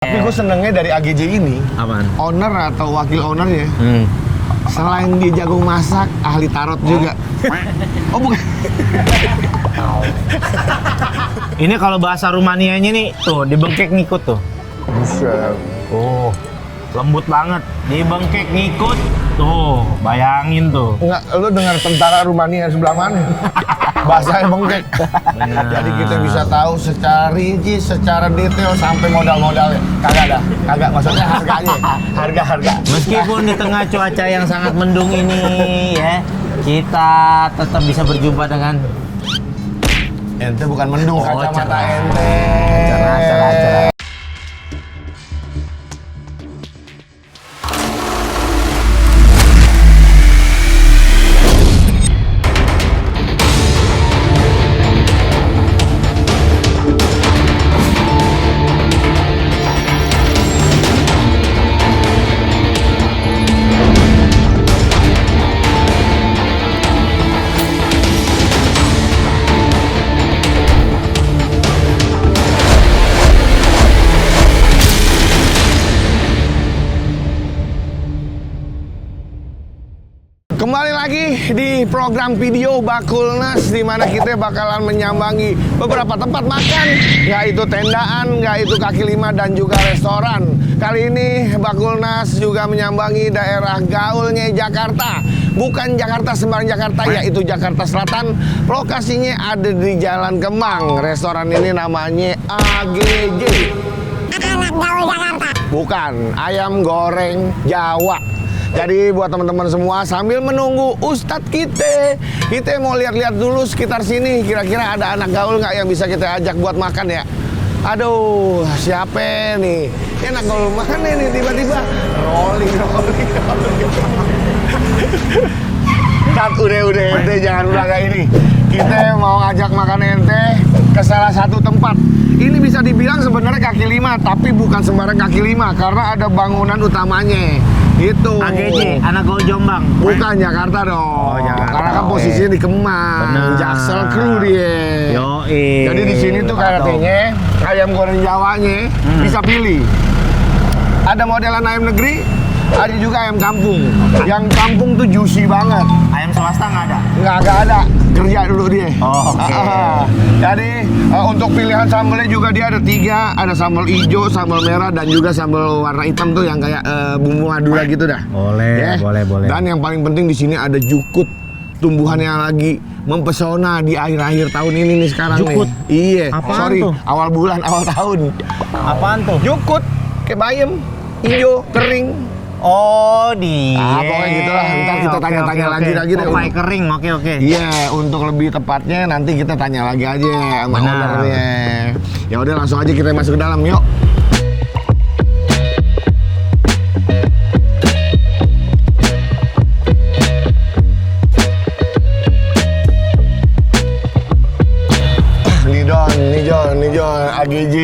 Tapi gue senengnya dari AGJ ini, Apaan? owner atau wakil ownernya, selain dia jago masak, ahli tarot juga. Oh bukan? Ini kalau bahasa Rumanianya nih, tuh dibengkek ngikut tuh. Buset. Oh, lembut banget. Dibengkek ngikut. Tuh, bayangin tuh. Enggak, lu dengar tentara Rumania sebelah mana? Bahasanya bengkek. Jadi kita bisa tahu secara rinci, secara detail sampai modal-modalnya. Kagak ada, kagak. Maksudnya harganya, harga-harga. Meskipun di tengah cuaca yang sangat mendung ini ya, kita tetap bisa berjumpa dengan Ente bukan mendung, kacamata cerah. ente. Cerah. Kembali lagi di program video Bakulnas, di mana kita bakalan menyambangi beberapa tempat makan, yaitu tendaan, yaitu kaki lima dan juga restoran. Kali ini Bakulnas juga menyambangi daerah gaulnya Jakarta. Bukan Jakarta sembarang Jakarta, yaitu Jakarta Selatan. Lokasinya ada di Jalan Kemang. Restoran ini namanya AGJ. Anak gaul Jakarta. Bukan, ayam goreng Jawa. Jadi buat teman-teman semua, sambil menunggu Ustadz kita mau lihat-lihat dulu sekitar sini. Kira-kira ada anak gaul nggak yang bisa kita ajak buat makan ya? Aduh, siapa nih? Ini anak gaul mana nih tiba-tiba? Rolling. Tat, udah ente jangan belaga ini. Kita mau ngajak makan ente ke salah satu tempat. Ini bisa dibilang sebenarnya kaki lima, tapi bukan sembarang kaki lima karena ada bangunan utamanya. Gitu. AGJ, anak gaul Jombang. Bukan Jakarta dong. Oh, Jakarta. Karena kan posisinya di Kemang. Benar. Jaksel Crew dia. Yoi. Jadi di sini tuh karatenya ayam goreng Jawanya bisa pilih. Ada modelan ayam negeri, ada juga ayam kampung. Yang kampung tuh juicy banget. Ayam swasta nggak ada? Nggak ada. Kerja dulu dia. Oh, oke. Jadi untuk pilihan sambelnya juga dia ada 3. Ada sambal hijau, sambal merah, dan juga sambal warna hitam tuh yang kayak bumbu madura gitu dah. Boleh, Ya. boleh. Dan yang paling penting di sini ada jukut, tumbuhan yang lagi mempesona di akhir-akhir tahun ini nih sekarang. Jukut? Nih. Iya. Apaan Sorry, tuh? awal bulan, awal tahun. Apaan tuh? Jukut, kayak bayam, hijau, kering. Oh, dia. Pokoknya gitulah. Ntar kita tanya-tanya lagi deh. Popai kering, oke. Iya, untuk lebih tepatnya nanti kita tanya lagi aja sama Benar. ownernya. Ya udah langsung aja kita masuk ke dalam, yuk. Nih John, AGJ.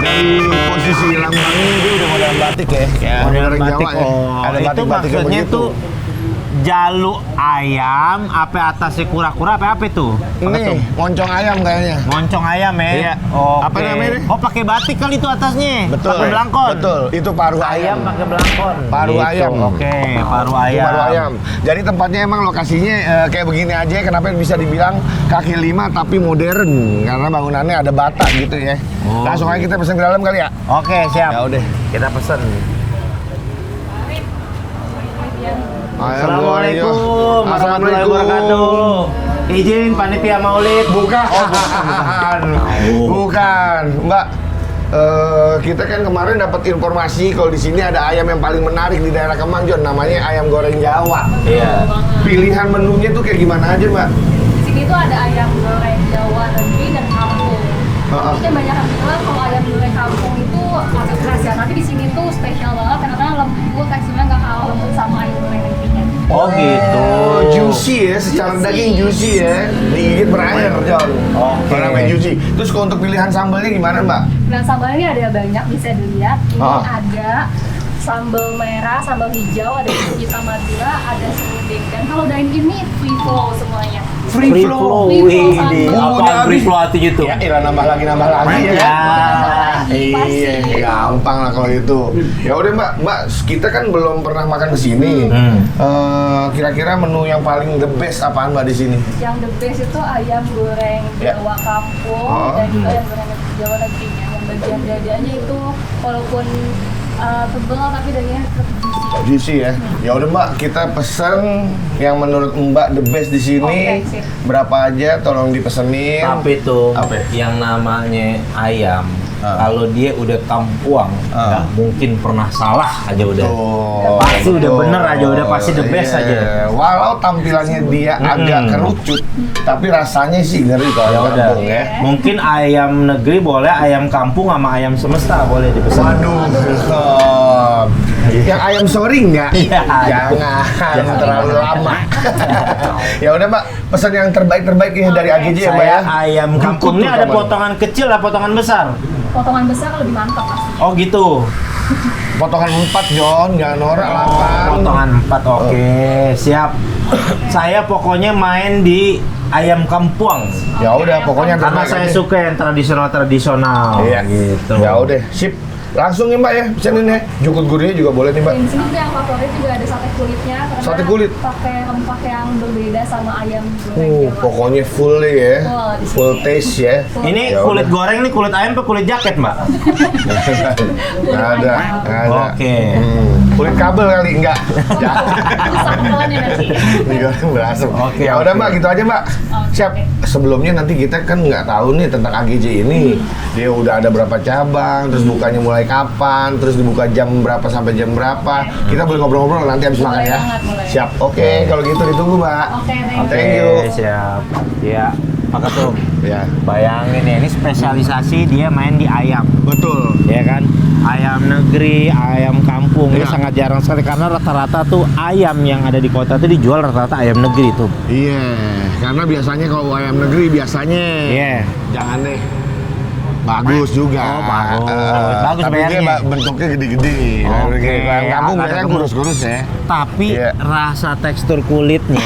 Dari posisi lambangnya dia udah model batik ya. Kayak Model orang batik. Jawa ya. Oh, Ada itu batik-batiknya maksudnya begitu. tuh jalu ayam, apa atasnya kura-kura, apa tuh? Apa tuh? Ini moncong ayam kayaknya. Moncong ayam ya? Iya. Oke. Apa namanya ini? Oh, pakai batik kali itu atasnya. Betul. Pakai belangkon. Betul. Itu paruh ayam. Ayam pakai belangkon. Paruh Gitu. ayam. Oke, paruh Itu ayam. paruh ayam. Jadi tempatnya emang lokasinya kayak begini aja. Kenapa bisa dibilang kaki lima tapi modern? Karena bangunannya ada bata gitu ya. Oh. Langsung aja kita pesen ke dalam kali ya. Oke, siap. Ya udah. Kita pesen. Assalamualaikum. Assalamualaikum warahmatullahi wabarakatuh. Izin panitia maulid. Bukan. Bukan. Mbak, kita kan kemarin dapat informasi kalau di sini ada ayam yang paling menarik di daerah Kemang, John. Namanya ayam goreng Jawa. Iya. Pilihan menunya tuh kayak gimana aja, Mbak? Di sini tuh ada ayam goreng Jawa negeri dan kampung. Maksudnya banyak yang bilang kalau ayam goreng kampung itu agak keras ya. Nanti di sini tuh spesial banget karena lembut, teksturnya nggak kalah lembut sama ayam goreng negerinya. Oh gitu. Juicy ya, secara Juicy. daging juicy ya. Digigit berair, John. Oke. Namanya juicy. Terus kalau untuk pilihan sambalnya gimana, Mbak? Dan sambalnya ini ada banyak bisa dilihat. Ini Ah. ada sambal merah, sambal hijau, ada hitam Madura, ada serunding. Dan kalau dine ini free flow semuanya. Free flow. Free flow Wih, sambal. apaan free flow artinya tuh? Ya, ilah nambah lagi ya. Ya. Iya, gampang lah kalau itu. Ya udah Mbak, kita kan belum pernah makan ke sini. Kira-kira menu yang paling the best apaan Mbak di sini? Yang the best itu ayam goreng Ya. Jawa kampung dan juga ayam goreng Jawa negerinya. Yang bagian dadanya itu walaupun tebal tapi dagingnya tetap Juicy ya. Ya udah Mbak, kita pesen yang menurut Mbak the best di sini. Oke, sip. Berapa aja tolong dipesenin. Tapi tuh Apa? yang namanya ayam, kalau dia udah kampuang, nggak mungkin pernah salah aja udah. Pasti udah bener aja, udah pasti the best Iya. aja. Walau tampilannya dia agak kerucut, tapi rasanya sih ngeri kalau Ya ayam udah. kampung ya. Mungkin ayam negeri boleh, ayam kampung sama ayam semesta boleh dipesan. Waduh, Sob. Yang ayam sorry nggak? Iya. Jangan terlalu lama. Ya udah Mbak, pesan yang terbaik ya dari AGJ ya Mbak ya. Saya ayam kampung ini Dukut ada tuh, potongan kecil atau potongan besar? potongan besar lebih mantap pasti. Oh gitu. Potongan 4 John, jangan norak lah Pan. Potongan 4, oke, siap. Saya pokoknya main di ayam kampung. Ya udah, pokoknya yang Karena terbaik saya aja. suka yang tradisional. Iya gitu. Ya udah, sip. Langsung ya Mbak ya, pesenin ya. Jukut gurihnya juga boleh nih Mbak. Di sini juga yang favorit juga ada sate kulitnya karena Sate kulit? pakai rempah yang berbeda sama ayam goreng Jawa. Pokoknya full deh ya. Full di sini. Full taste ya. Ini Ya kulit udah. goreng nih, kulit ayam apa kulit jaket, Mbak? Nggak ada. Oke. Kulit kabel kali enggak. Rusak telannya nanti. Digoreng berasap. Oke, Ya udah oke. Mbak, gitu aja Mbak. Siap. Sebelumnya nanti kita kan nggak tahu nih tentang AGJ ini. Dia udah ada berapa cabang, terus bukanya mulai kapan, terus dibuka jam berapa sampai jam berapa. Kita boleh ngobrol-ngobrol nanti habis makan Boleh ya. banget, boleh. Siap. Oke, kalau gitu ditunggu Mbak. Oke, thank you. Thank you. Oke, siap. Ya, Pak Ketum. Ya, Bayangin ya, ini spesialisasi dia main di ayam. betul. Ya kan? Ayam negeri, ayam kampung ini Iya. sangat jarang sekali karena rata-rata tuh ayam yang ada di kota tuh dijual rata-rata ayam negeri tuh. Iya, karena biasanya kalau ayam negeri biasanya Iya. jangan deh. Bagus juga. Oh, bagus. Bagus tapi dia bayarnya. bentuknya gede-gede. Oke, Ayam kampung agak biasanya gemuk. kurus-kurus ya. Tapi Iya. rasa tekstur kulitnya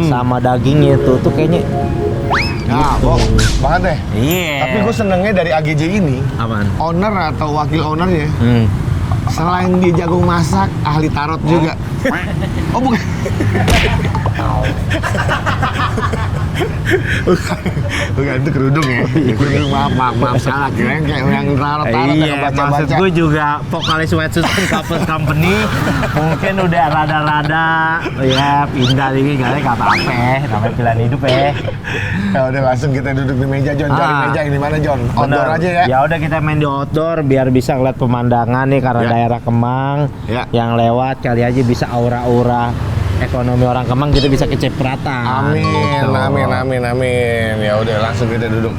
sama dagingnya tuh kayaknya Nah, gitu. banget deh. Iya. Tapi gue senengnya dari AGJ ini, apaan? owner atau wakil ownernya, Hmm. selain dia jago masak, ahli tarot juga. Oh bukan. Bukan, itu kerudung ya. Kerudung, maaf, salah. Kirain kayak yang tarot-tarot Iya, yang maksud baca-baca. gue juga vokalis Wetsuit Couple Company mungkin udah rada-rada ya pindah dikit kali nggak apa-apa, namanya pilihan hidup ya. Ya udah langsung kita duduk di meja John. Cari meja yang di mana John? Outdoor Bener. aja ya. Ya udah kita main di outdoor biar bisa ngeliat pemandangan nih karena Ya. daerah Kemang Ya. yang lewat kali aja bisa aura-aura ekonomi orang Kemang kita bisa kecipratan. Amin, Gitu. amin. Ya udah langsung kita duduk.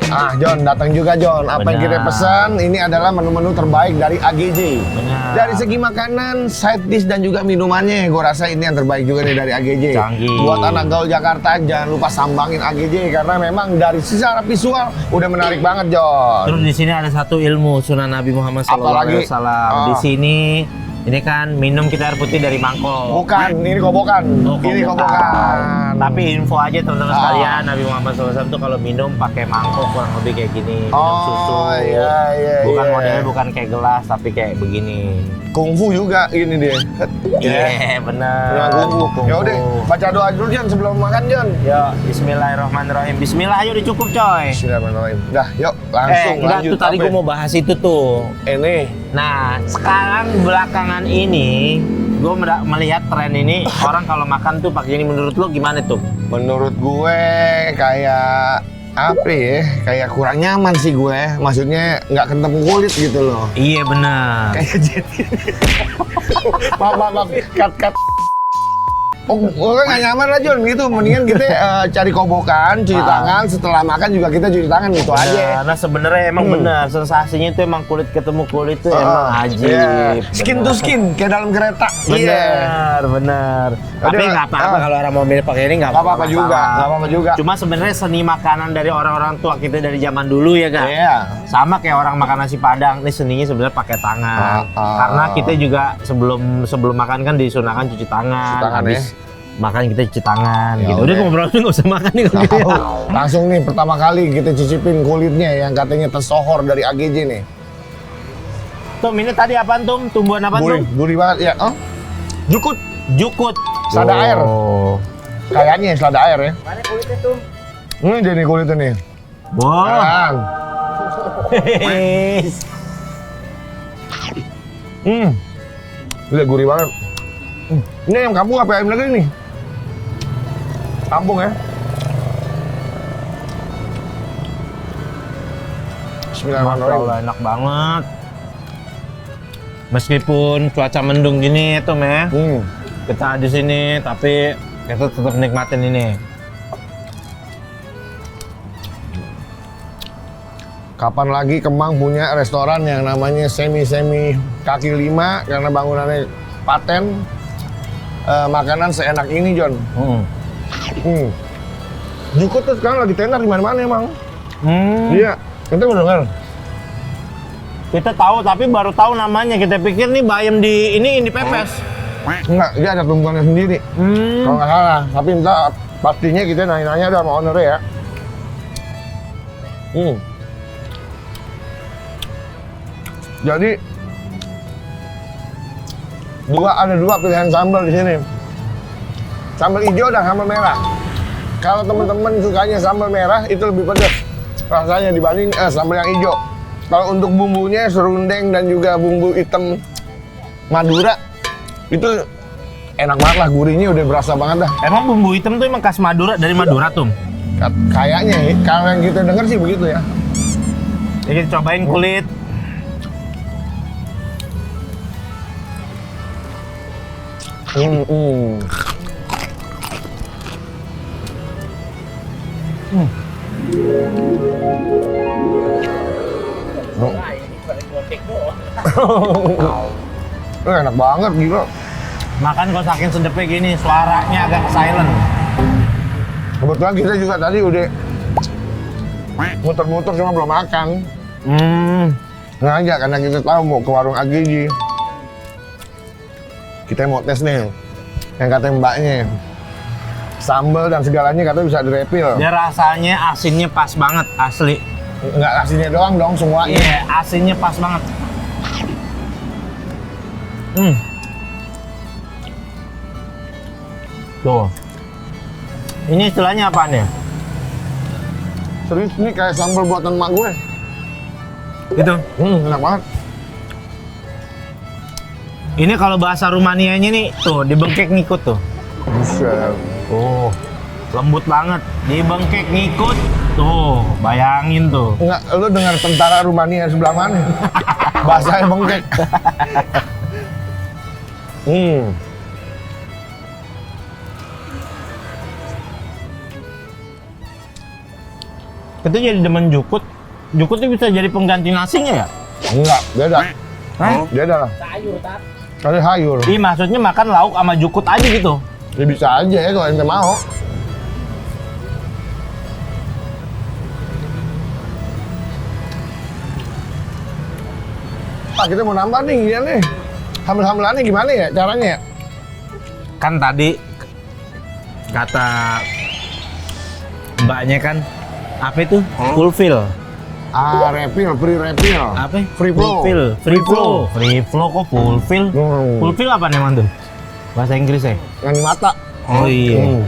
Ah, John, datang juga John. Apa yang kita Benar. pesan ini adalah menu-menu terbaik dari AGJ. Benar. Dari segi makanan, side dish dan juga minumannya, gue rasa ini yang terbaik juga nih dari AGJ. Canggih. Buat anak gaul Jakarta, jangan lupa sambangin AGJ karena memang dari secara visual udah menarik banget, John. Terus di sini ada satu ilmu Sunan Nabi Muhammad Apalagi? SAW. Di Oh. sini ini kan minum kita air putih dari mangkok. Bukan, ini kobokan. Oh, Ini kobokan. Tapi info aja teman-teman Ah. sekalian, Nabi Muhammad SAW tuh kalau minum pakai mangkok kurang lebih kayak gini, minum susu. Oh, iya. Bukan modelnya bukan kayak gelas tapi kayak begini. Kungfu juga ini dia. Iya, benar. Ya, kungfu. Ya udah, baca doa dulu John sebelum makan John. Yo, bismillahirrahmanirrahim. Bismillah ayo udah cukup coy. Bismillahirrahmanirrahim. Dah, yuk langsung enggak lanjut. tuh tadi Apa gue ya? mau bahas itu tuh. Ini. Nah, sekarang belakangan ini gue melihat tren ini orang kalau makan tuh pakai ini, menurut lo gimana tuh? Menurut gue kayak apa ya? Kayak kurang nyaman sih gue. Maksudnya nggak ketemu kulit gitu loh. Iya benar. Kayak jadi. Maaf. Cut. Oh, nggak nyaman lah Jon, gitu. Mendingan kita cari kobokan, cuci tangan. Setelah makan juga kita cuci tangan, gitu aja. Nah sebenarnya emang benar, sensasinya itu emang kulit ketemu kulit itu emang ajib. Iya. Skin to skin, kayak dalam kereta. Benar, benar. Tapi nggak apa-apa kalau orang mau milih pakai ini nggak apa-apa juga, nggak apa-apa juga. Cuma sebenarnya seni makanan dari orang-orang tua kita dari zaman dulu ya kan. Iya. Sama kayak orang makan nasi Padang, ini seninya sebenarnya pakai tangan. Karena kita juga sebelum makan kan disunahkan cuci tangan. Habis makan kita cuci tangan gitu. Udah ngobrol nggak usah makan nih kalau gitu ya. Langsung nih pertama kali kita cicipin kulitnya yang katanya tersohor dari AGJ nih. Tum, ini tadi apaan Tum? Tumbuhan apa Tum? Gurih banget ya. Oh, jukut. Jukut. Selada air. Kayaknya selada air ya. Mana kulitnya Tum? Ini dia nih kulitnya nih. Wow. Udah gurih banget. Ini ayam kampung apa ayam negeri nih? Kampung ya. Bismillahirrahmanirrahim. Enak banget. Meskipun cuaca mendung gini Tom ya. Kita di sini tapi kita tetap nikmatin ini. Kapan lagi Kemang punya restoran yang namanya semi kaki lima karena bangunannya paten, makanan seenak ini Jon. Jukut tuh sekarang lagi tenar di mana-mana emang. Iya, kita udah dengar. Kita tahu tapi baru tahu namanya. Kita pikir nih bayam di ini pepes. Enggak, dia ada tumpuannya sendiri. Kalau nggak salah, tapi entah pastinya kita nanya-nanya udah sama owner ya. Jadi ada dua pilihan sambal di sini. Sambal hijau dan sambal merah. Kalau teman-teman sukanya sambal merah itu lebih pedas rasanya dibanding sambal yang hijau. Kalau untuk bumbunya serundeng dan juga bumbu hitam Madura itu enak banget lah, gurihnya udah berasa banget dah. Emang bumbu hitam tuh emang khas Madura, dari Madura Tum? Kayaknya ya, kalau yang kita dengar sih begitu ya. Jadi kita cobain kulit. Enak banget gila. Makan kalau saking sedepnya gini, suaranya agak silent. Kebetulan kita juga tadi udah muter-muter cuma belum makan. Ngajak karena kita tahu mau ke warung AGJ. Kita mau tes nih yang katanya mbaknya. Sambal dan segalanya katanya bisa direpil. Dia rasanya asinnya pas banget, asli. Nggak asinnya doang dong semuanya. Iya, asinnya pas banget. Tuh. Ini istilahnya apaan ya? Serius, ini kayak sambal buatan emak gue. Gitu. Enak banget. Ini kalau bahasa Rumanianya nih, tuh dibengkek ngikut tuh. Buset. Tuh, lembut banget. Dibengkek ngikut. Tuh, bayangin tuh. Enggak, lu dengar tentara Rumania sebelah mana? Bahasanya bengkek. Kita jadi demen jukut. Jukut itu bisa jadi pengganti nasinya ya? Enggak, beda. Hah? Beda lah. Sayur, Tat. Kali sayur. Iya, maksudnya makan lauk sama jukut aja gitu. Ya bisa aja ya kalau ente mau. Pak, kita mau nambah nih ya nih. Hamil-hamilannya gimana ya caranya ya? Kan tadi kata mbaknya kan apa itu? Fulfill. Refill, free refill. Apa? Free flow. Fulfill. Free flow. Free flow kok fulfill? Fulfill apa namanya tuh? Bahasa Inggris ya? Yang di mata. Oh iya.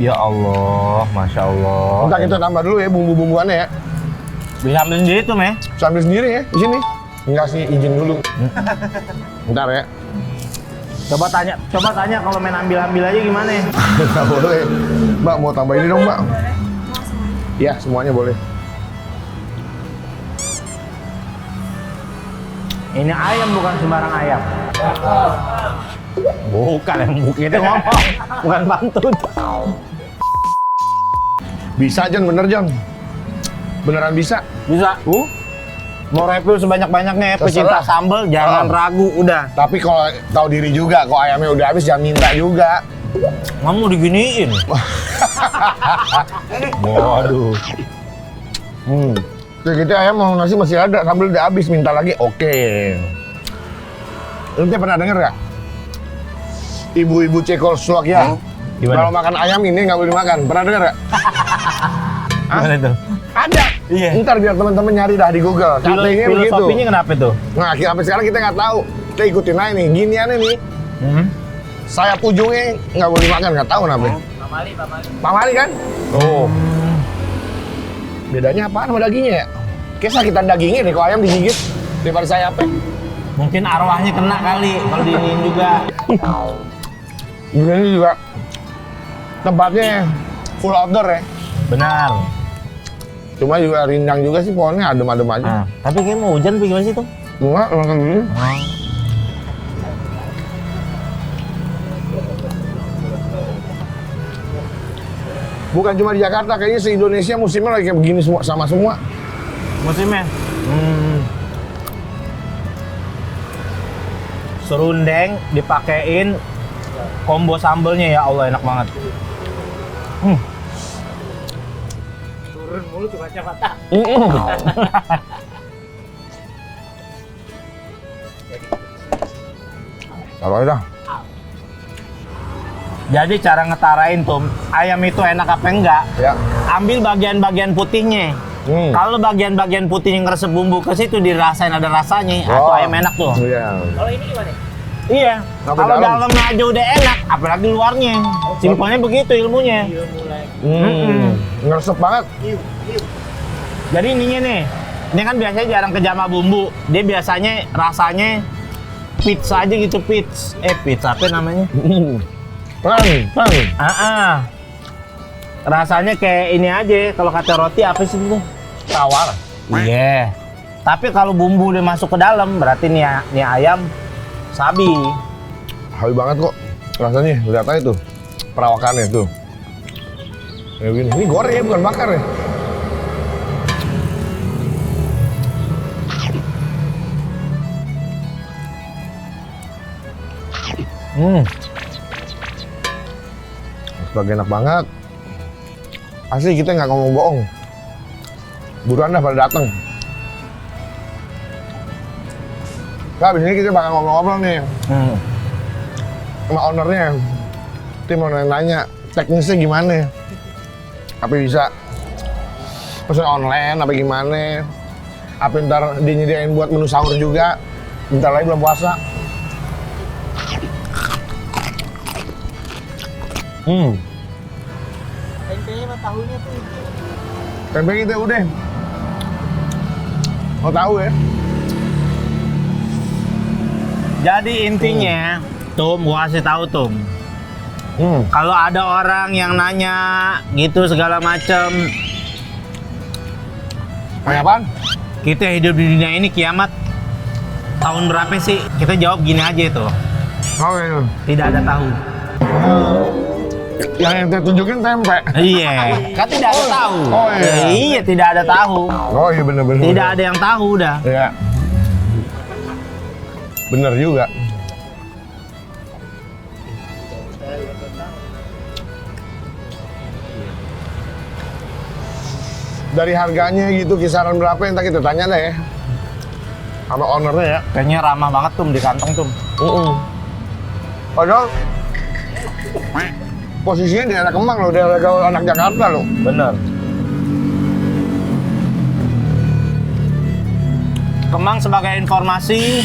Ya Allah, Masya Allah. Ntar kita tambah dulu ya bumbu-bumbuannya ya. Bisa ambil sendiri tuh, Meh. Sambil sendiri ya di sini. Enggak sih, izin dulu. Bentar ya. Coba tanya kalau main ambil-ambil aja gimana ya? Nggak boleh. Mbak mau tambah ini dong, Mbak. Iya, semuanya boleh. Ini ayam bukan sembarang ayam. Bukan embuk itu ngomong, bukan pantun. Bisa Jon, bener Jon. Beneran bisa. Bisa. Mau review sebanyak-banyaknya ya, pecinta sambal jangan ragu udah. Tapi kalau tahu diri juga, kalau ayamnya udah habis jangan minta juga. Nggak mau diginiin. Waduh. Kita ayam mau nasi masih ada, sambal udah habis minta lagi. Oke. Lu pernah denger gak? Ibu-ibu Cekoslovakia. Kalau makan ayam ini nggak boleh dimakan. Pernah denger gak? Gimana itu? Ada. Iya. Ntar biar teman-teman nyari dah di Google. Katanya begitu. Filosofinya kenapa tuh? Nah, sampai sekarang kita nggak tahu. Kita ikutin aja nih. Giniannya nih. Sayap ujungnya nggak boleh dimakan, nggak tahu kenapa. Pamali kan? Oh. Bedanya apaan sama dagingnya ya? Kayak sakitan dagingnya nih kalau ayam digigit daripada sayapnya. Mungkin arwahnya kena kali kalau diinin juga. Ini juga tempatnya full outdoor ya. Benar. Cuma juga rindang juga sih pohonnya, adem-adem aja. Tapi kayak mau hujan gimana sih tuh? Enggak, makan gini. Bukan cuma di Jakarta, kayaknya se-Indonesia musimnya lagi kayak begini semua, sama semua. Musimnya? Serundeng dipakein combo sambelnya, ya Allah enak banget. Turun mulu tuh kacamata. Taruh aja dah. Jadi cara ngetarain tuh ayam itu enak apa enggak? Ya. Ambil bagian-bagian putihnya. Kalau bagian-bagian putih yang ngeresep bumbu ke situ dirasain ada rasanya, atau ayam enak tuh. Iya. Kalau ini gimana? Iya. Sampai Kalau dalam. dalamnya aja udah enak, apalagi luarnya. Simpelnya begitu ilmunya. Ngeresep banget. Jadi ininya nih, ini kan biasanya jarang kejama bumbu. Dia biasanya rasanya pizza aja gitu, pizza apa namanya? Pang. Rasanya kayak ini aja, kalau kata roti apa sih itu? Tawar. Iya. Tapi kalau bumbu udah masuk ke dalam, berarti nih ayam sabi. Hawi banget kok rasanya. Lihat aja tuh perawakannya tuh. Kayak gini. Ini goreng ya, bukan bakar ya. Lagi enak banget. Asli kita nggak ngomong bohong. Buruan dah pada dateng. Nah, abis ini kita bakal ngobrol-ngobrol nih sama ownernya. Kita mau nanya teknisnya gimana. Apa bisa pesan online, apa gimana. Apa ntar dinyediain buat menu sahur juga. Bentar lagi belum puasa. Tempenya sama tahunya tuh. Tempe kita udah. Mau tahu ya? Jadi intinya, Tum, gua kasih tahu Tum. Kalau ada orang yang nanya gitu segala macem, Nanya apaan? kita hidup di dunia ini kiamat tahun berapa sih? Kita jawab gini aja tuh. Oh iya. Tidak ada tahu. Yang kita tunjukin tempe. Iya, kan tidak ada tahu. Oh iya. Iya, tidak ada tahu. Oh iya bener-bener. Tidak ada yang tahu udah. Iya. Bener juga. Dari harganya gitu kisaran berapa yang kita tanya deh ya. Sama ownernya ya. Kayaknya ramah banget Tum di kantong Tum. Padahal posisinya di daerah Kemang loh, daerah gaul anak Jakarta loh. Bener. Kemang sebagai informasi,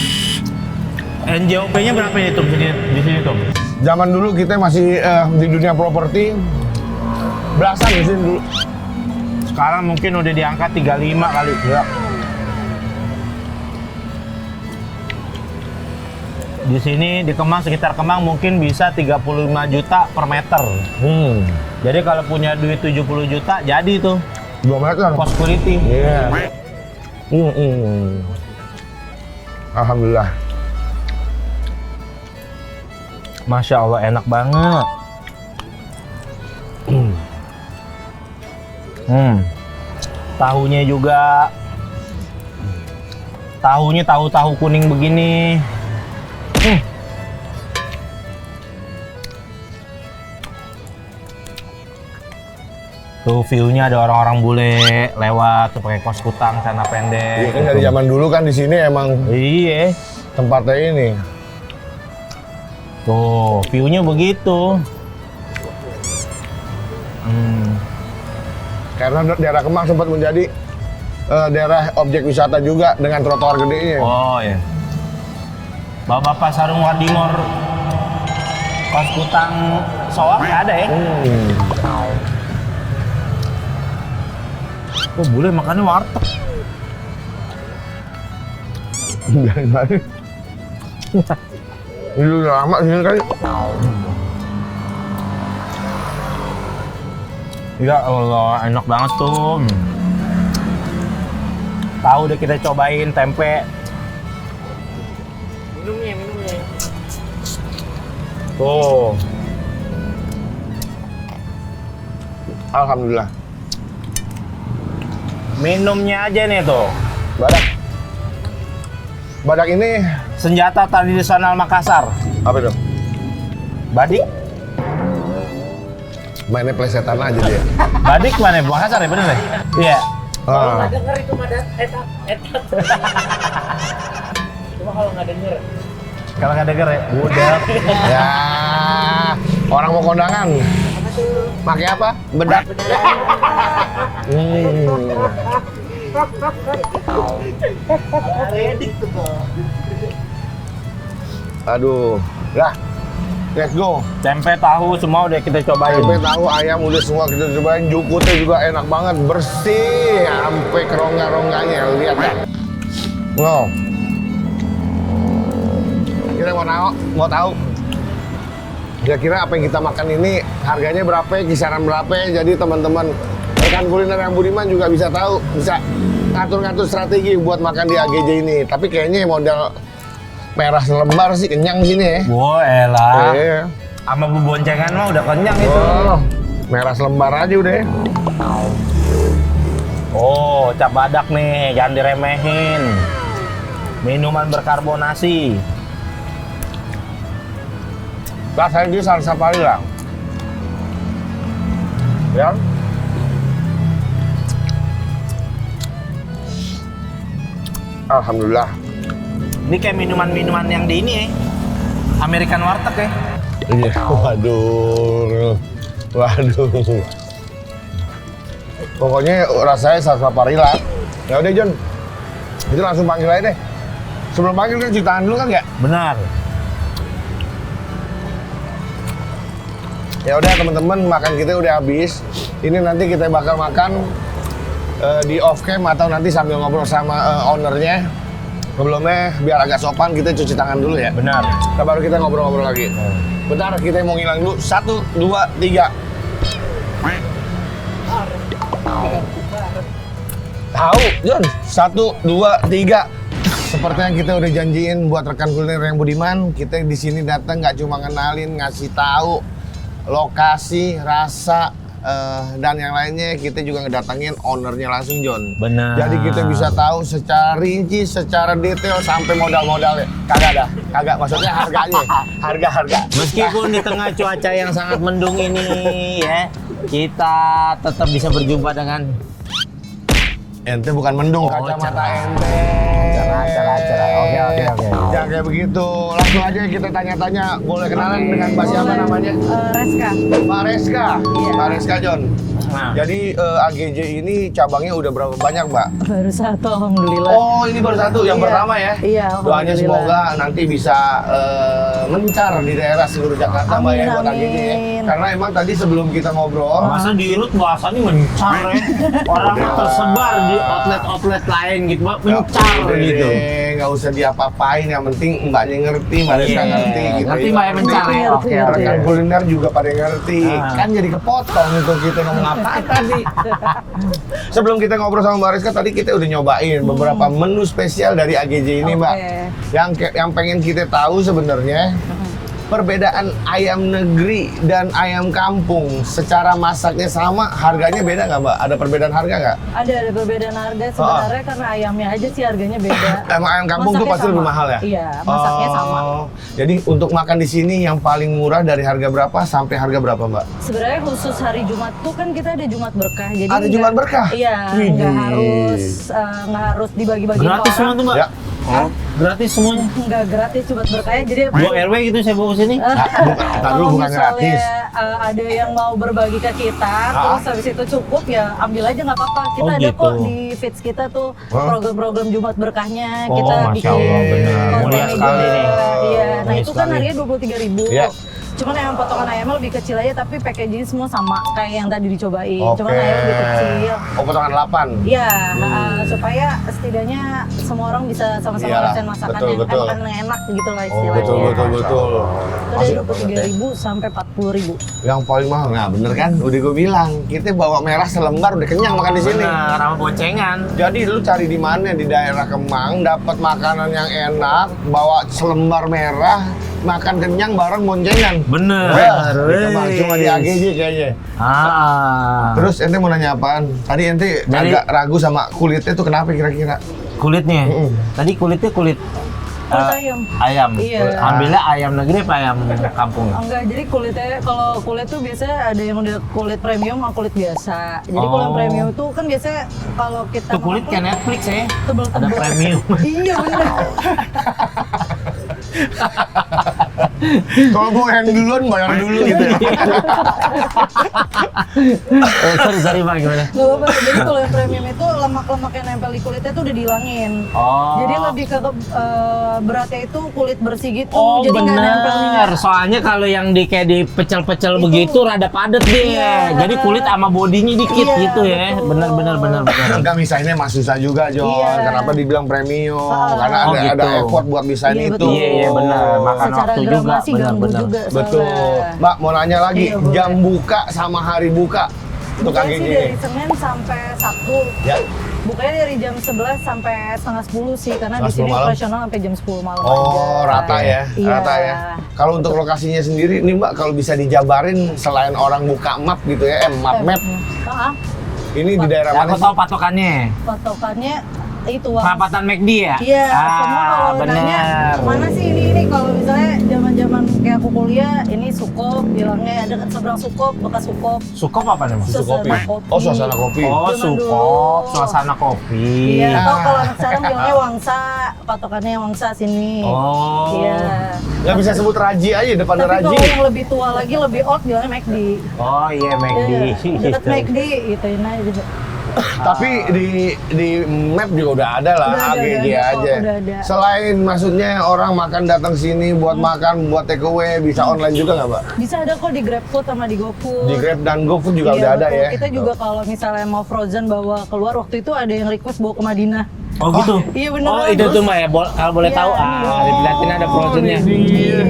NJOP-nya berapa nih Tum di sini Tum? Zaman dulu kita masih di dunia properti, belasan di sini dulu. Sekarang mungkin udah diangkat 35 kali. Ya. Di sini di Kemang, sekitar Kemang mungkin bisa 35 juta per meter. Jadi kalau punya duit 70 juta jadi tuh 2 meter. cost security. Iya. Alhamdulillah. Masya Allah, enak banget. Tahunya juga, tahunya tahu kuning begini. Tuh view-nya ada orang-orang bule lewat tuh pakai kaos kutang, celana pendek. Iya kan dari zaman dulu kan di sini emang Iya. tempatnya ini. Tuh, view-nya begitu. Karena daerah Kemang sempat menjadi daerah objek wisata juga dengan trotoar gedenya. Oh ya. Bapak Sarung Wardimor kaos kutang soal nggak ada ya? Oh, boleh makannya warteg. Dari mana? Ini udah lama sini kali. Ya Allah, enak banget tuh. Tahu deh kita cobain tempe. Minumnya. Tuh. Alhamdulillah. Minumnya aja nih tuh. Badak. Badak ini Senjata tradisional Makassar. apa itu? Badik. Mainnya plesetan aja dia. Badik mana? Makassar ya bener ya? Iya. Ah. Denger itu mah etat. Cuma kalau nggak denger. Kalau nggak denger ya, udah. Ya, orang mau kondangan. Pakai apa? Bedak. Redik tuh kok. Aduh, lah, let's go. Tempe tahu semua udah kita cobain. Tempe tahu ayam udah semua kita cobain. Jukutnya juga enak banget, bersih, sampai ke rongga-rongganya. Lihat ya. Wow. Kita mau tahu. Kira-kira apa yang kita makan ini harganya berapa, kisaran berapa? Jadi teman-teman rekan kuliner yang budiman juga bisa tahu, bisa ngatur-ngatur strategi buat makan di AGJ ini. Tapi kayaknya modal merah selembar sih kenyang sini ya. Wah, elah. Iya. Sama buboncengan mah udah kenyang itu. Oh, merah selembar aja udah. Oh, cap badak nih, jangan diremehin. Minuman berkarbonasi. Rasanya dia salsa pari lah. Ya. Alhamdulillah. Ini kayak minuman-minuman yang di ini ya. American warteg ya. Iya. Waduh. Pokoknya rasanya salsa pari lah. Ya udah John. Itu langsung panggil aja deh. Sebelum panggil kan cuci tangan dulu kan ya? Benar. Ya udah teman-teman, makan kita udah habis. Ini nanti kita bakal makan di off cam atau nanti sambil ngobrol sama ownernya. Sebelumnya biar agak sopan kita cuci tangan dulu ya. Benar. Kita baru kita ngobrol-ngobrol lagi. Bentar, kita mau ngilang dulu. 1, 2, 3. Tahu, John. 1, 2, 3. Seperti yang kita udah janjiin buat rekan kuliner yang budiman, kita di sini datang nggak cuma ngenalin, ngasih tahu lokasi, rasa, dan yang lainnya. Kita juga ngedatangin ownernya langsung, John. Benar. Jadi kita bisa tahu secara rinci, secara detail sampai modal-modalnya. Kagak. Maksudnya harganya, harga. Meskipun di tengah cuaca yang sangat mendung ini ya, kita tetap bisa berjumpa dengan Ente bukan mendung, kacamata cerah. ente. Cerah. Oke. Jangan kayak begitu. Langsung aja kita tanya-tanya. Boleh kenalan dengan Mbak siapa namanya? Reska. Mbak Reska. Iya. Mbak Reska John. Nah. Jadi AGJ ini cabangnya udah berapa banyak, Mbak? Baru satu, alhamdulillah. Oh, ini baru satu, yang Iya. pertama ya? Iya, Doanya alhamdulillah. semoga nanti bisa mencar di daerah seluruh Jakarta, Mbak ya, buat AGJ ya. Amin. Karena emang tadi sebelum kita ngobrol, masa di Rut bahasanya mencar ya. Orang tersebar di outlet-outlet lain gitu, Mbak. Mencar udah gitu. deh, nggak usah diapa-apain, yang penting mbaknya ngerti, Mbak Reska Iya. ngerti gitu. Ngerti, ya. Mbak, ya, mencar ya. Ngerti, Oke. ngerti. Rekan kuliner juga pada ngerti. Ah. Kan jadi kepotong itu kita ngomong apa tadi. Sebelum kita ngobrol sama Mbak Reska, tadi kita udah nyobain beberapa menu spesial dari AGJ ini, Mbak. Oke. Yang pengen kita tahu sebenarnya, perbedaan ayam negeri dan ayam kampung secara masaknya sama, harganya beda nggak Mbak? Ada perbedaan harga nggak? Ada perbedaan harga sebenarnya karena ayamnya aja sih harganya beda. Emang ayam kampung tuh Masaknya pasti lebih sama. mahal ya? Iya, masaknya sama. Jadi untuk makan di sini yang paling murah dari harga berapa sampai harga berapa Mbak? Sebenarnya khusus hari Jumat tuh kan kita ada Jumat berkah. Jadi Ada Jumat berkah? Iya, nggak harus dibagi-bagi ke Gratis semua orang. tuh, Mbak? Ya. Oh, gratis semuanya. Nggak gratis Jumat berkahnya. Jadi Gua RW gitu saya bawa ke sini. Ntar dulu, kalau bukan misalnya gratis. ada yang mau berbagi ke kita, terus habis itu cukup ya ambil aja nggak apa-apa. Kita Oh, ada gitu. kok di feeds kita tuh program-program Jumat berkahnya. Oh, Kita Masya bikin Allah, benar. kontennya Mulia sekali juga. nih. Iya, nah Mulia itu kan sekali. harganya 23.000. Iya. Cuman yang potongan ayamnya lebih kecil aja, tapi packaging semua sama kayak yang tadi dicobain. Oke. Cuman ayam lebih kecil. Oh, potongan 8. Iya, supaya setidaknya semua orang bisa sama-sama Iyalah, ngerasain masakan betul, yang betul. makanan yang enak gitu lah Oh, istilahnya. betul. Itu dari 23.000 sampai 40.000. Yang paling mahal, nah bener kan? Udah gue bilang, kita bawa merah selembar udah kenyang makan di sini. Benar, sama boncengan. Jadi lu cari di mana di daerah Kemang, dapat makanan yang enak, bawa selembar merah, makan kenyang bareng boncengan. Bener. Cuma, cuma di AGJ kayaknya. Terus ente mau nanya apaan? Tadi ente Dari- agak ragu sama kulitnya tuh kenapa kira-kira? Kulitnya. Tadi kulitnya kulit Kulit ayam. Iya. Ambilnya ayam negeri apa ayam kampung? Enggak, jadi kulitnya kalau kulit tuh biasanya ada yang udah kulit premium sama kulit biasa. Jadi kalau yang Oh. premium tuh kan biasanya kalau kita Itu kulit makan kayak Netflix ya. Ada tebel-tebel. premium. Iya bener. Kalau mau hand duluan bayar dulu gitu ya. Sorry Pak, gimana? Gak apa-apa, jadi kalau yang premium itu lemak-lemak yang nempel di kulitnya tuh udah dihilangin. Oh. Jadi lebih ke beratnya itu kulit bersih gitu, Oh jadi nggak nempel bener, minyak. soalnya kalau yang di kayak dipecel-pecel begitu rada padet deh. Iya, Jadi kulit sama bodinya dikit Iya, gitu ya. betul. Bener. Enggak misalnya mas susah juga Jon. Iya. Kenapa dibilang premium? Karena Oh, ada gitu. effort buat desain Iya, itu. betul. Iya benar, makan Secara waktu juga. gramasi ganggu juga soalnya. Betul. Mbak mau nanya lagi, Iya, boleh. jam buka sama hari buka untuk Bukanya KGJ sih dari Senin sampai Sabtu. Ya. Bukanya dari jam 11 sampai setengah 10 sih, karena di 11 sini malam? operasional sampai jam 10 malam Oh, aja. rata ya, Iya. rata ya. Kalau untuk lokasinya sendiri nih Mbak, kalau bisa dijabarin selain orang buka map gitu ya, map, Ah, ini di daerah mana Aku sih? tahu patokannya. patokannya itu Wang. Perapatan McD ya? Iya, semua kalau bener. nanya mana sih ini kalau misalnya zaman-zaman kayak aku kuliah, ini Sukop, bilangnya ada seberang Sukop, bekas Sukop. Sukop apa namanya? Susu kopi. Suasana kopi. Oh, suasana kopi. Oh, Zaman Sukop, dulu. suasana kopi. Iya, atau kalau anak sekarang bilangnya Wangsa, patokannya Wangsa sini. Oh. Iya. Nggak bisa sebut Raji aja, depannya Tapi Raji. kalau yang lebih tua lagi, lebih old bilangnya McD. Oh iya McD. Iya, deket McD, gituin aja. Tapi di map juga udah ada lah, Udah ada, AGG udah ada kok, aja. udah ada. Selain maksudnya orang makan datang sini buat makan, buat take away, bisa online juga nggak Mbak? Bisa ada kok di GrabFood sama di GoFood. Di Grab dan GoFood juga Iya, udah ada betul. ya. Kita juga kalau misalnya mau frozen bawa keluar, waktu itu ada yang request bawa ke Madinah. Oh gitu? Iya, beneran. Oh itu tuh Mbak ya, kalau boleh Iya. tahu, dilihatin ada frozennya. Iya.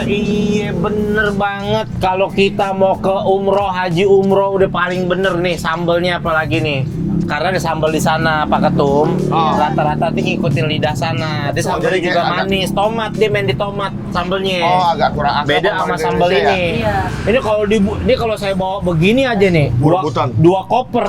Iya bener banget, kalau kita mau ke umroh, haji umroh udah paling bener nih sambelnya apalagi nih. Karena ada sambal di sana Pak Ketum, rata-rata tuh ngikutin lidah sana. Dia sambalnya jadi juga kayak manis, tomat dia main di tomat sambelnya. Oh, agak kurang akrab Beda sama sama di sambal Indonesia ini. Iya. Ini kalau ini kalau saya bawa begini aja nih, Bur-butan. dua koper,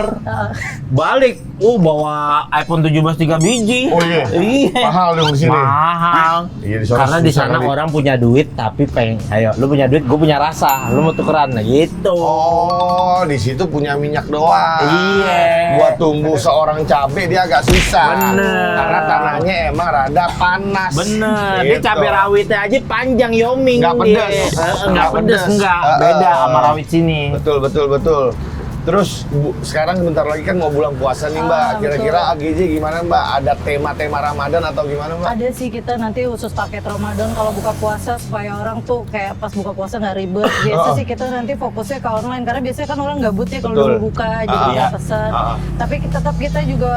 balik, bawa iPhone 17 3 biji. Oh iya? Iya. Mahal dong di sini. Mahal. Iya, di sana Karena di susah sana kali. orang punya duit tapi pengen, ayo lu punya duit, gue punya rasa, lu mau tukeran, nah gitu. Oh, di situ punya minyak doang. Iya. Buat tumbuh seorang cabai dia agak susah. Bener. Karena tanahnya emang rada panas. Bener, dia Gitu. cabai rawitnya aja panjang yoming Nggak dia. pedes. Nggak Nggak pedes, pedes. enggak. Beda sama rawit sini. Betul. Terus sekarang bentar lagi kan mau bulan puasa nih Mbak. Kira-kira AGJ gimana Mbak? Ada tema-tema Ramadan atau gimana Mbak? Ada sih, kita nanti khusus paket Ramadan kalau buka puasa supaya orang tuh kayak pas buka puasa nggak ribet. Biasa sih kita nanti fokusnya ke online karena biasanya kan orang gabut ya kalau Betul. udah buka jadi Iya. kita pesan. Tapi tetap kita juga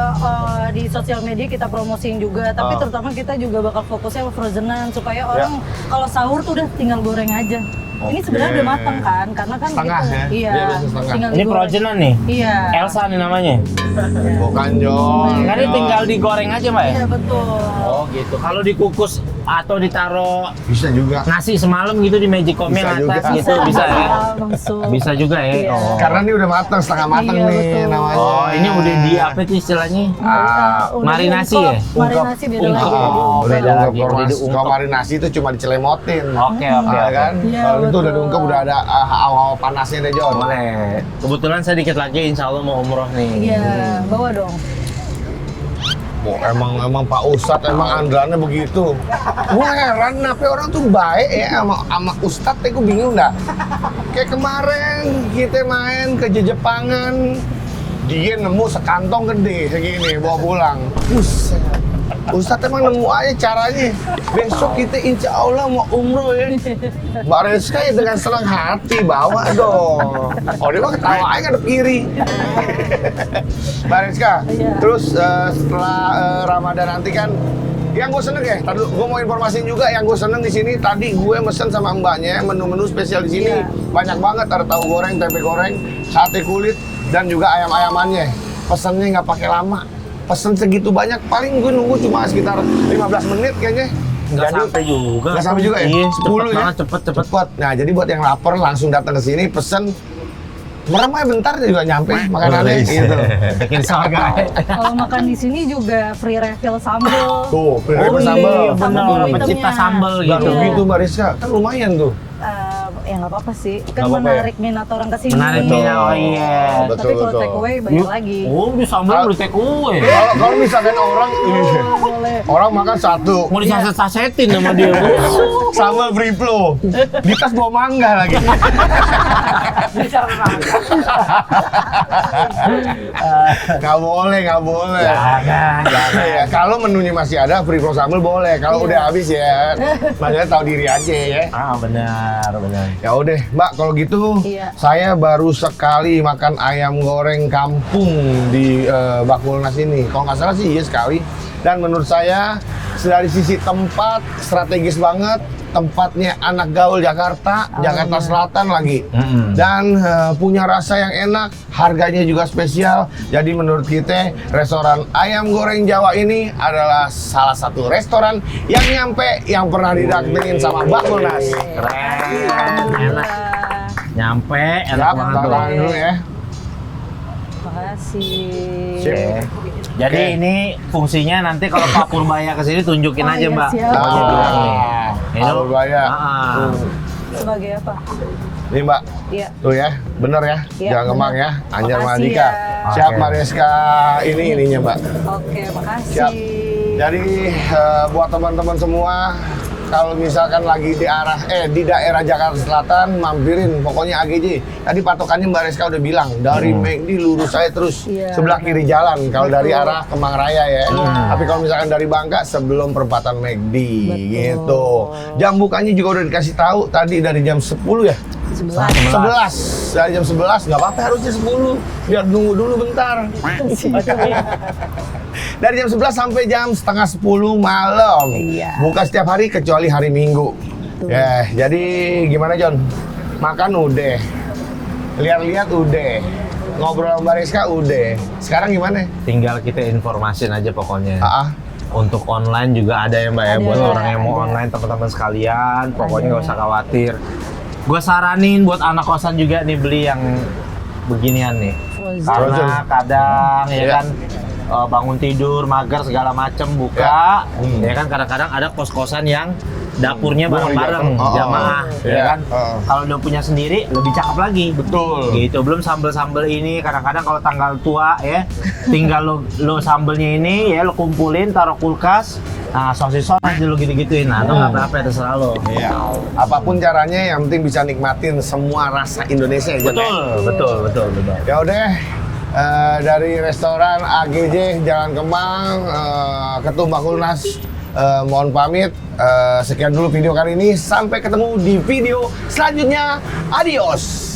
di sosial media kita promosiin juga. Tapi terutama kita juga bakal fokusnya ke frozenan supaya orang kalau sahur tuh udah tinggal goreng aja. Ini sebenarnya udah matang kan, karena kan Setengah kita, ya? iya, Dia biasa setengah. tinggal Ini digoreng. frozenan nih. Iya. Elsa nih namanya. Bukan Jon. Kan ini tinggal digoreng aja mbak ya? Iya betul. Oh gitu. Kalau dikukus atau ditaruh Bisa juga. nasi semalam gitu di Magicom yang Bisa atas juga. gitu bisa ya? Langsung. Bisa juga ya? Iya. Oh. Karena ini udah matang, setengah matang Iya, nih betul. namanya. Oh ini udah di apa itu istilahnya? Udah marinasi diungkep. ya? Marinasi beda Ungkep. lagi. Oh, udah beda diungkep. lagi. Udah diungkep. Kalau marinasi itu cuma dicelemotin. Oke oke Ah, oke. kan? Iya, Kalau itu udah betul. diungkep udah ada awal panasnya deh Jon. Boleh. Kebetulan saya dikit lagi insya Allah mau umroh nih. Iya, bawa dong. Oh, emang Pak Ustadz emang andalannya begitu. Gue heran kenapa orang tuh baik ya sama Ustadz, gue bingung dah. Kayak kemarin kita main ke Jepangan, dia nemu sekantong gede segini bawa pulang. Buset. Ustadz emang nemu aja caranya. Besok kita insya Allah mau umroh ya. Mbak Rizka ya dengan senang hati bawa dong. Oh dia mah ketawa aja ngadep kiri. Mbak Rizka, Iya. terus setelah Ramadan nanti kan, yang gue seneng ya, tadi gue mau informasiin juga yang gue seneng di sini. Tadi gue mesen sama mbaknya menu-menu spesial di sini Iya. banyak banget, ada tahu goreng, tempe goreng, sate kulit, dan juga ayam-ayamannya. Pesennya nggak pakai lama. Pesen segitu banyak, paling gue nunggu cuma sekitar 15 menit kayaknya. Nggak sampai juga. Nggak sampai juga ya? Iya, 10 cepet ya? banget, cepet. Cepet. Nah, jadi buat yang lapar langsung datang ke sini, pesen. Merem aja bentar juga nyampe makanannya gitu. Bikin saga. Kalau makan di sini juga free refill sambal. Tuh, pilih Oh sambal. iya, Sama bener. bumbu Pencipta hitamnya. sambal Gak gitu. rugi tuh Mbak Rizka, kan lumayan tuh. Ya nggak apa-apa sih, Nggak kan apa-apa ya? menarik minat orang ke sini. Menarik minat, oh iya. Tapi Betul, kalau betul. take away banyak lagi. Oh, di sambal beli take away. Kalau misalkan orang Boleh. orang makan satu, Mau disaset-sasetin sama dia. sambal free flow, di tas bawa mangga lagi. Nggak boleh, nggak boleh. Jangan. Ya, kalau menunya masih ada, free flow sambal boleh. Kalau udah habis ya, maksudnya tahu diri aja ya. Ah benar. Ya udah, Mbak, kalau gitu Iya. saya baru sekali makan ayam goreng kampung di Bakulnas ini. Kalau nggak salah sih iya sekali. Dan menurut saya dari sisi tempat strategis banget. Tempatnya anak gaul Jakarta, Jakarta Selatan lagi. Dan punya rasa yang enak, harganya juga spesial. Jadi menurut kita restoran ayam goreng Jawa ini adalah salah satu restoran yang nyampe yang pernah didatengin sama Bakulnas. Keren. Enak. Nyampe, enak Siap, banget tuh. tangan dulu ya. Makasih. Sip. Jadi Oke. ini fungsinya nanti kalau Pak Purbaya kesini tunjukin Oh, aja iya, Mbak. siap. Pokoknya bilang nih. Ini Pak Purbaya. Sebagai apa? Nih Mbak, Iya. tuh ya, bener ya, Iya, jangan kemang bener. ya, Anjar Makasih Mahardika. ya. Siap Oke. Mbak Rizka, ininya Mbak. Oke, makasih. Siap. Jadi buat teman-teman semua, kalau misalkan lagi di daerah Jakarta Selatan, mampirin pokoknya AGJ. Tadi patokannya Mbak Rizka udah bilang, dari McD lurus saya terus Iya. sebelah kiri jalan. Kalau dari Betul. arah Kemang Raya ya. Tapi kalau misalkan dari Bangka sebelum perempatan McD Betul. gitu. Jam bukanya juga udah dikasih tahu tadi dari jam 10 ya. 11 dari jam 11 nggak apa-apa harusnya 10 biar nunggu dulu bentar. Dari jam 11 sampai jam setengah 10 malam. Iya. Buka setiap hari kecuali hari Minggu. Ya, jadi gimana John? Makan udah. Lihat-lihat udah. Ngobrol sama Mbak Rizka udah. Sekarang gimana? Tinggal kita informasin aja pokoknya. Ah, Untuk online juga ada ya Mbak ya, Ada, buat orang yang mau ada. online teman-teman sekalian, pokoknya Ada. nggak usah khawatir. Gue saranin buat anak kosan juga nih beli yang beginian nih. Frozen. Karena kadang ya Iya. kan bangun tidur, mager segala macem buka, Ya. ya kan kadang-kadang ada kos-kosan yang dapurnya Gua bareng-bareng ngerti, oh, jamaah, iya. ya kan. Oh. Kalau udah punya sendiri lebih cakep lagi. Betul. Gitu, belum sambel-sambel ini kadang-kadang kalau tanggal tua ya, tinggal lo sambelnya ini ya lo kumpulin taruh kulkas. Nah, sosis aja lo gitu-gituin. Nah, atau nggak apa-apa terserah lo. Iya. Apapun caranya yang penting bisa nikmatin semua rasa Indonesia ya, John, ya? Betul. Ya udah, dari restoran AGJ Jalan Kemang, Ketum Bakulnas, mohon pamit. Sekian dulu video kali ini. Sampai ketemu di video selanjutnya. Adios.